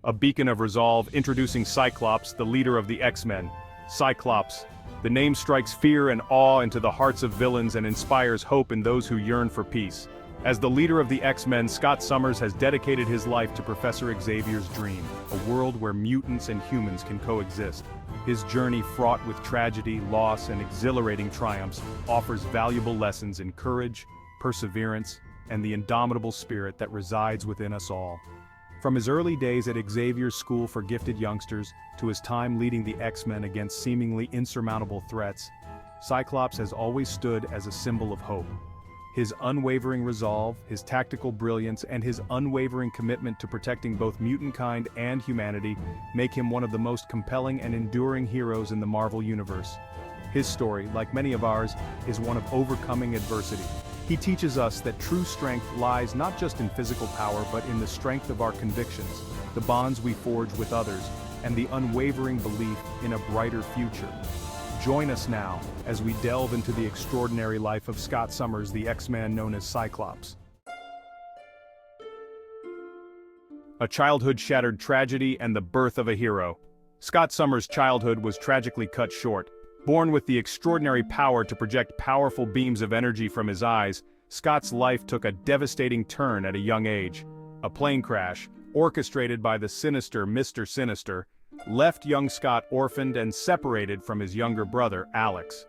A beacon of resolve, introducing Cyclops, the leader of the X-Men. Cyclops. The name strikes fear and awe into the hearts of villains and inspires hope in those who yearn for peace. As the leader of the X-Men, Scott Summers has dedicated his life to Professor Xavier's dream, a world where mutants and humans can coexist. His journey, fraught with tragedy, loss, and exhilarating triumphs, offers valuable lessons in courage, perseverance, and the indomitable spirit that resides within us all. From his early days at Xavier's School for Gifted Youngsters to his time leading the X-Men against seemingly insurmountable threats, Cyclops has always stood as a symbol of hope. His unwavering resolve, his tactical brilliance, and his unwavering commitment to protecting both mutant kind and humanity make him one of the most compelling and enduring heroes in the Marvel Universe. His story, like many of ours, is one of overcoming adversity. He teaches us that true strength lies not just in physical power but in the strength of our convictions, the bonds we forge with others, and the unwavering belief in a brighter future. Join us now as we delve into the extraordinary life of Scott Summers, the X-Man known as Cyclops. A childhood-shattered tragedy and the birth of a hero. Scott Summers' childhood was tragically cut short. Born with the extraordinary power to project powerful beams of energy from his eyes, Scott's life took a devastating turn at a young age. A plane crash, orchestrated by the sinister Mr. Sinister, left young Scott orphaned and separated from his younger brother, Alex.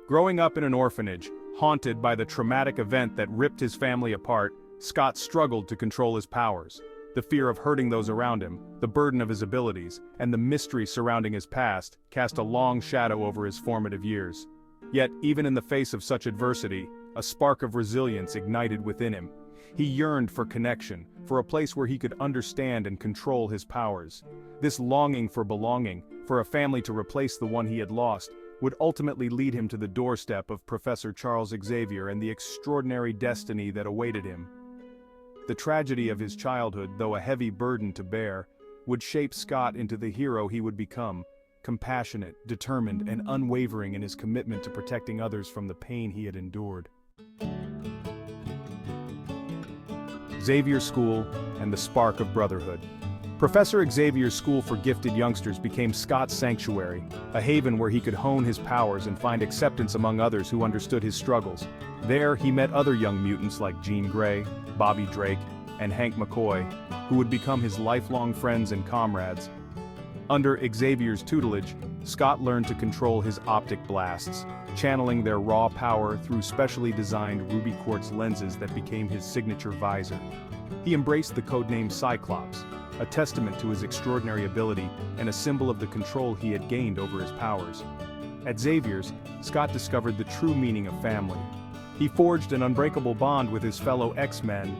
Growing up in an orphanage, haunted by the traumatic event that ripped his family apart, Scott struggled to control his powers. The fear of hurting those around him, the burden of his abilities, and the mystery surrounding his past cast a long shadow over his formative years. Yet, even in the face of such adversity, a spark of resilience ignited within him. He yearned for connection, for a place where he could understand and control his powers. This longing for belonging, for a family to replace the one he had lost, would ultimately lead him to the doorstep of Professor Charles Xavier and the extraordinary destiny that awaited him. The tragedy of his childhood, though a heavy burden to bear, would shape Scott into the hero he would become, compassionate, determined, and unwavering in his commitment to protecting others from the pain he had endured. Xavier's School and the spark of brotherhood. Professor Xavier's School for Gifted Youngsters became Scott's sanctuary, a haven where he could hone his powers and find acceptance among others who understood his struggles. There, he met other young mutants like Jean Grey, Bobby Drake, and Hank McCoy, who would become his lifelong friends and comrades. Under Xavier's tutelage, Scott learned to control his optic blasts, channeling their raw power through specially designed ruby quartz lenses that became his signature visor. He embraced the codename Cyclops, a testament to his extraordinary ability and a symbol of the control he had gained over his powers. At Xavier's, Scott discovered the true meaning of family. He forged an unbreakable bond with his fellow X-Men,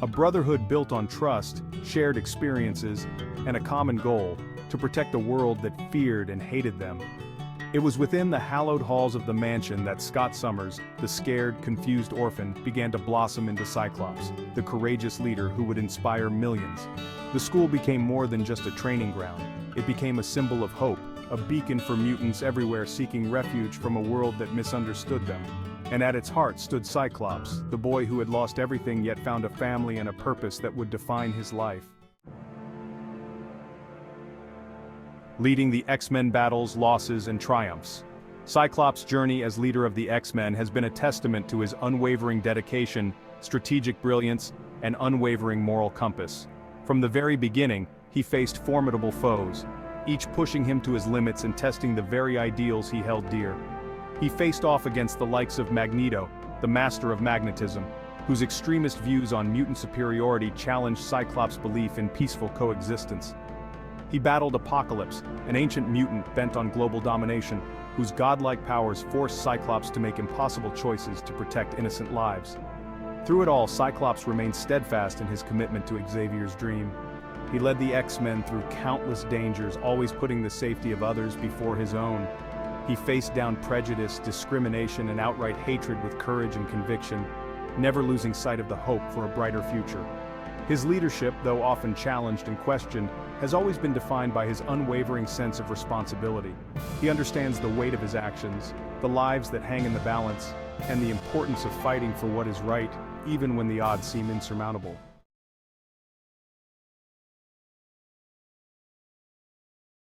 a brotherhood built on trust, shared experiences, and a common goal: to protect a world that feared and hated them. It was within the hallowed halls of the mansion that Scott Summers, the scared, confused orphan, began to blossom into Cyclops, the courageous leader who would inspire millions. The school became more than just a training ground. It became a symbol of hope, a beacon for mutants everywhere seeking refuge from a world that misunderstood them. And at its heart stood Cyclops, the boy who had lost everything yet found a family and a purpose that would define his life. Leading the X-Men battles, losses, and triumphs. Cyclops' journey as leader of the X-Men has been a testament to his unwavering dedication, strategic brilliance, and unwavering moral compass. From the very beginning, he faced formidable foes, each pushing him to his limits and testing the very ideals he held dear. He faced off against the likes of Magneto, the master of magnetism, whose extremist views on mutant superiority challenged Cyclops' belief in peaceful coexistence. He battled Apocalypse, an ancient mutant bent on global domination, whose godlike powers forced Cyclops to make impossible choices to protect innocent lives. Through it all, Cyclops remained steadfast in his commitment to Xavier's dream. He led the X-Men through countless dangers, always putting the safety of others before his own. He faced down prejudice, discrimination, and outright hatred with courage and conviction, never losing sight of the hope for a brighter future. His leadership, though often challenged and questioned, has always been defined by his unwavering sense of responsibility. He understands the weight of his actions, the lives that hang in the balance, and the importance of fighting for what is right, even when the odds seem insurmountable.